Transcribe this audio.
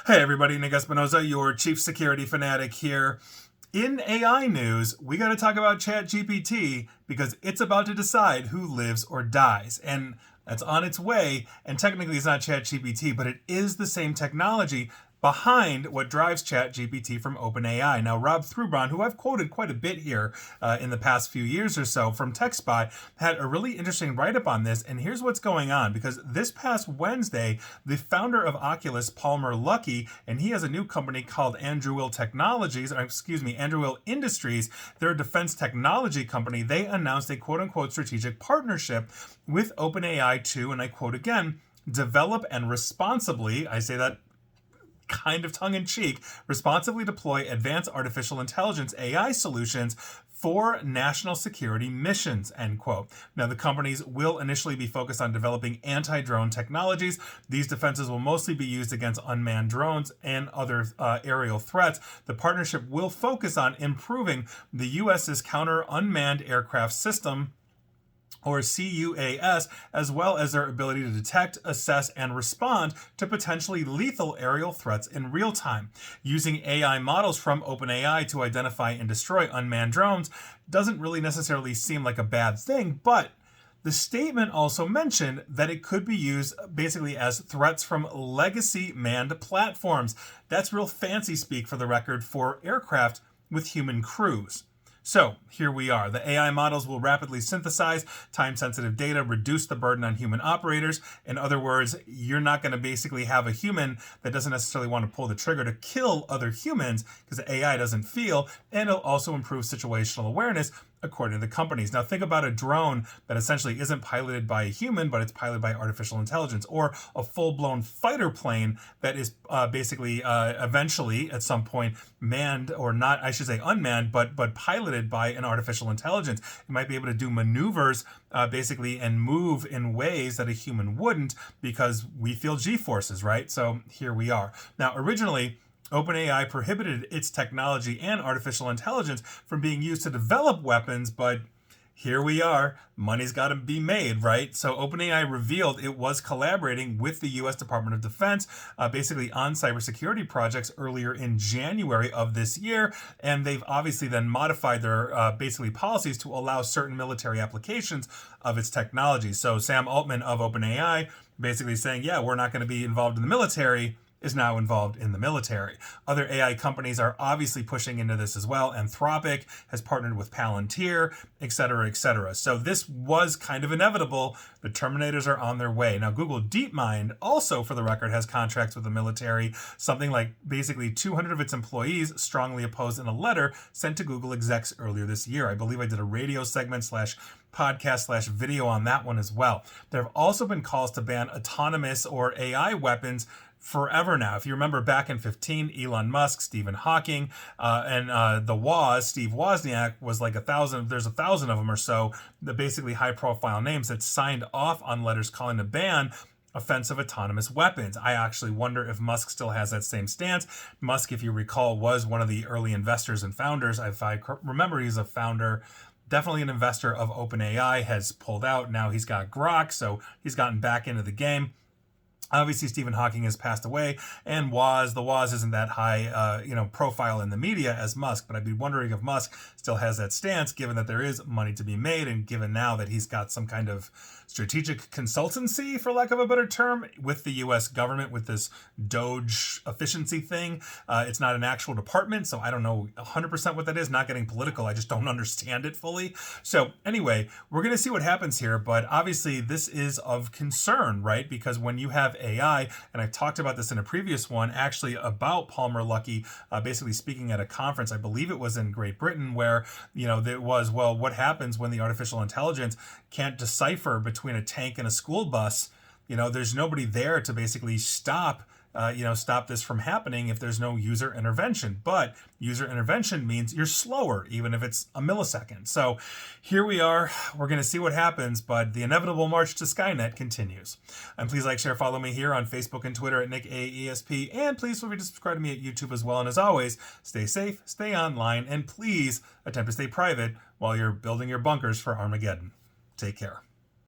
Hey everybody, Nick Espinoza, your chief security fanatic here. In AI news, we got to talk about ChatGPT because it's about to decide who lives or dies. And that's on its way. And technically, it's not ChatGPT, but it is the same technology behind what drives ChatGPT from OpenAI. Now, Rob Throughbron, who I've quoted quite a bit here in the past few years or so from TechSpot, had a really interesting write-up on this. And here's what's going on, because this past Wednesday, the founder of Oculus, Palmer Luckey, and he has a new company called Anduril Industries. They're a defense technology company. They announced a quote-unquote strategic partnership with OpenAI to, and I quote again, develop and responsibly, I say that kind of tongue-in-cheek, responsibly deploy advanced artificial intelligence AI solutions for national security missions, end quote. Now, the companies will initially be focused on developing anti-drone technologies. These defenses will mostly be used against unmanned drones and other aerial threats. The partnership will focus on improving the U.S.'s counter-unmanned aircraft system, or CUAS, as well as their ability to detect, assess, and respond to potentially lethal aerial threats in real time. Using AI models from OpenAI to identify and destroy unmanned drones doesn't really necessarily seem like a bad thing, but the statement also mentioned that it could be used basically as threats from legacy manned platforms. That's real fancy speak, for the record, for aircraft with human crews. So here we are. The AI models will rapidly synthesize time-sensitive data, reduce the burden on human operators. In other words, you're not going to basically have a human that doesn't necessarily want to pull the trigger to kill other humans because the AI doesn't feel, and it'll also improve situational awareness, according to the companies. Now, think about a drone that essentially isn't piloted by a human, but it's piloted by artificial intelligence, or a full-blown fighter plane that is basically eventually, at some point, manned, or not, I should say unmanned, but piloted by an artificial intelligence. It might be able to do maneuvers basically and move in ways that a human wouldn't, because we feel G-forces, right? So here we are. Now, originally, OpenAI prohibited its technology and artificial intelligence from being used to develop weapons, but here we are. Money's got to be made, right? So OpenAI revealed it was collaborating with the U.S. Department of Defense, basically on cybersecurity projects earlier in January of this year, and they've obviously then modified their basically policies to allow certain military applications of its technology. So Sam Altman of OpenAI basically saying, yeah, we're not going to be involved in the military, is now involved in the military. Other AI companies are obviously pushing into this as well. Anthropic has partnered with Palantir, et cetera, et cetera. So this was kind of inevitable. The Terminators are on their way. Now, Google DeepMind also, for the record, has contracts with the military. Something like basically 200 of its employees strongly opposed in a letter sent to Google execs earlier this year. I believe I did a radio segment / podcast / video on that one as well. There have also been calls to ban autonomous or AI weapons forever now. If you remember back in 2015, Elon Musk, Stephen Hawking, and the Woz, Steve Wozniak, was like 1,000, there's 1,000 of them or so, the basically high profile names that signed off on letters calling to ban offensive autonomous weapons. I actually wonder if Musk still has that same stance. Musk, if you recall, was one of the early investors and founders. If I remember, he's a founder, definitely an investor of OpenAI, has pulled out. Now he's got Grok, so he's gotten back into the game. Obviously, Stephen Hawking has passed away, and the Woz isn't that high, profile in the media as Musk. But I'd be wondering if Musk still has that stance, given that there is money to be made, and given now that he's got some kind of strategic consultancy, for lack of a better term, with the U.S. government with this Doge efficiency thing. It's not an actual department, so I don't know 100% what that is. Not getting political, I just don't understand it fully. So anyway, we're going to see what happens here, but obviously this is of concern, right? Because when you have AI, and I talked about this in a previous one, actually about Palmer Luckey, basically speaking at a conference, I believe it was in Great Britain, where, there was, well, what happens when the artificial intelligence can't decipher between a tank and a school bus? There's nobody there to basically stop this from happening if there's no user intervention. But user intervention means you're slower, even if it's a millisecond. So here we are. We're going to see what happens, but the inevitable march to Skynet continues. And please like, share, follow me here on Facebook and Twitter at NickAESP. And please feel free to subscribe to me at YouTube as well. And as always, stay safe, stay online, and please attempt to stay private while you're building your bunkers for Armageddon. Take care.